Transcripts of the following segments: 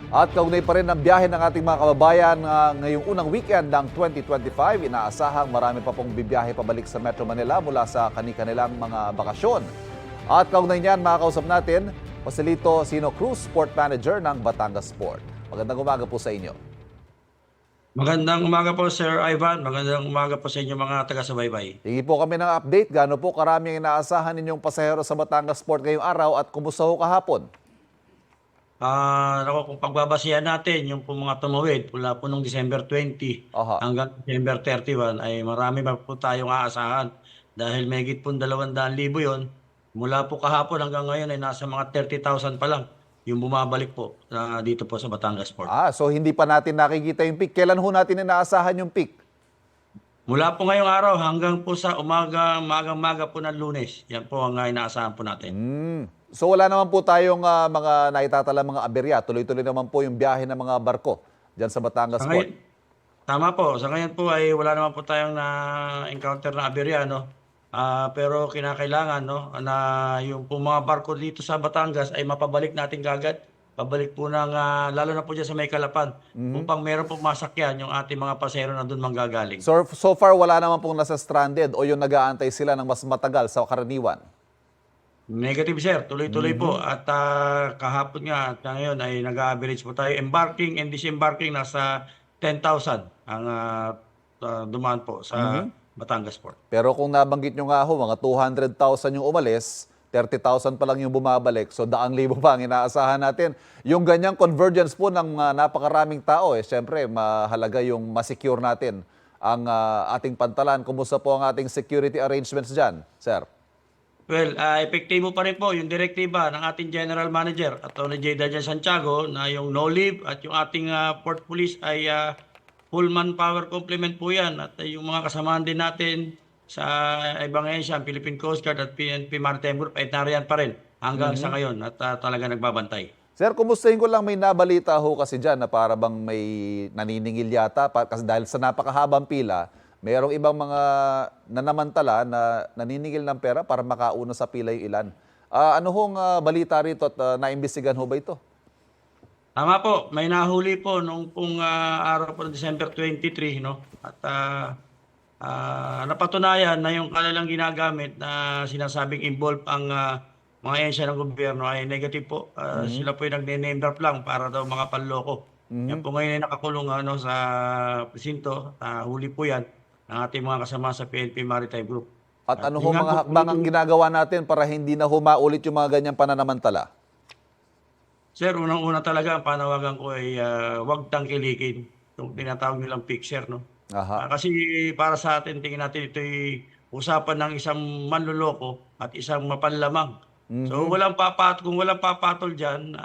At kaugnay pa rin ang biyahe ng ating mga kababayan ngayong unang weekend ng 2025. Inaasahang marami pa pong bibiyahe pabalik sa Metro Manila mula sa kani-kanilang mga bakasyon. At kaugnay niyan, makakausap natin, Joselito Sino Cruz, Sport Manager ng Batangas Sport. Magandang umaga po sa inyo. Magandang umaga po, Sir Ivan. Magandang umaga po sa inyo mga taga-subaybay. Hingi po kami ng update. Gaano po karami ang inaasahan ninyong pasahero sa Batangas Sport ngayong araw at kumusta ho kahapon? Kung pagbabasihan natin, yung po mga tumawid mula po noong December 20 Aha. hanggang December 31 ay marami pa po tayong aasahan dahil mahigit po 200,000 yon. Mula po kahapon hanggang ngayon ay nasa mga 30,000 pa lang yung bumabalik po dito po sa Batangas Port. So hindi pa natin nakikita yung peak. Kailan ho natin inaasahan yung peak? Mula po ngayong araw hanggang po sa umaga po ng Lunes, yan po ang inaasahan po natin. So wala naman po tayong mga naitatala mga aberya. Tuloy-tuloy naman po yung biyahe ng mga barko dyan sa Batangas Sa Port. ngayon, tama po. Sa ngayon po ay wala naman po tayong na-encounter na aberya, no? Pero kinakailangan, no, na yung po mga barko dito sa Batangas ay mapabalik natin kagad. Pabalik po ng, lalo na po dyan sa May Calapan, upang meron po masakyan yung ating mga pasahero na doon manggagaling. So far wala naman pong nasa stranded o yung nag-aantay sila ng mas matagal sa karaniwan. Negative, sir. Tuloy-tuloy po. At kahapon nga at ngayon ay nag-average po tayo. Embarking and disembarking nasa 10,000 ang dumaan po sa Batangas Port. Pero kung nabanggit nyo nga ho, mga 200,000 yung umalis, 30,000 pa lang yung bumabalik. So 100,000 pa ang inaasahan natin. Yung ganyang convergence po ng napakaraming tao, siyempre mahalaga yung masecure natin ang ating pantalan. Kumusta po ang ating security arrangements dyan, sir? Well, epektibo pa rin po yung direktiba ng ating General Manager, Atty. J. Dajan Santiago, na yung no leave at yung ating Port Police ay full manpower complement po yan. At yung mga kasamahan din natin sa ibang ahensya, Philippine Coast Guard at PNP Maritime Group ay nariyan pa rin hanggang sa ngayon at talaga nagbabantay. Sir, kumustahin ko lang, may nabalita ho kasi dyan na para bang may naniningil yata kasi dahil sa napakahabang pila, mayroong ibang mga nanamantala na naniningil ng pera para makauna sa pila yung ilan. Ano hong balita rito at naimbestigan ho ba ito? Tama po, may nahuli po nung pong araw po ng December 23, no? At napatunayan na yung kanilang ginagamit na sinasabing involved ang mga ahensya ng gobyerno ay negative po. Sila po yung nagne-name drop lang para daw mga panloko. Yan po ngayon ay nakakulong sa presinto. Huli po yan ng ating mga kasama sa PNP Maritime Group. At ano ho yun nga mga po, hakbang ang ginagawa natin para hindi na humaulit yung mga ganyang pananamantala? Sir, unang-una talaga ang panawagan ko ay huwag tangkilikin yung tinatawag nilang picture, no? Aha. Kasi para sa atin, tingin natin ito'y usapan ng isang manloloko at isang mapanlamang. So kung walang papatol dyan,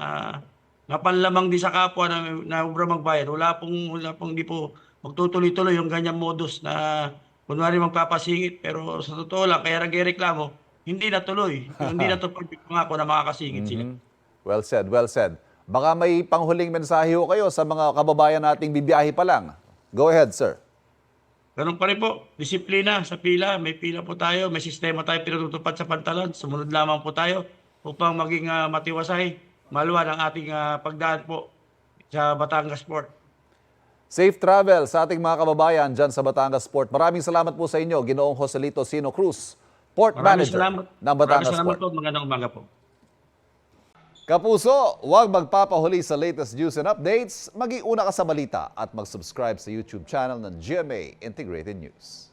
mapanlamang din sa kapwa na ubra magbayad. Wala pong di po magtutuloy-tuloy yung ganyang modus na kunwari magpapasingit. Pero sa totoo lang, kaya nagreklamo, hindi natuloy. Hindi natupag pangako na makakasingit sila. Well said, well said. Baka may panghuling mensahe ho kayo sa mga kababayan nating bibiyahe pa lang. Go ahead, sir. Ganun pa rin po, disiplina sa pila, may pila po tayo, may sistema tayo pinatutupad sa pantalan, sumunod lamang po tayo upang maging matiwasay, maluwal ang ating pagdaan po sa Batangas Port. Safe travel sa ating mga kababayan dyan sa Batangas Port. Maraming salamat po sa inyo, Ginoong Joselito Sino Cruz, Port Manager ng Batangas Maraming salamat Port. po, magandang umaga po. Kapuso, huwag magpapahuli sa latest news and updates. Mag-iuna ka sa balita at mag-subscribe sa YouTube channel ng GMA Integrated News.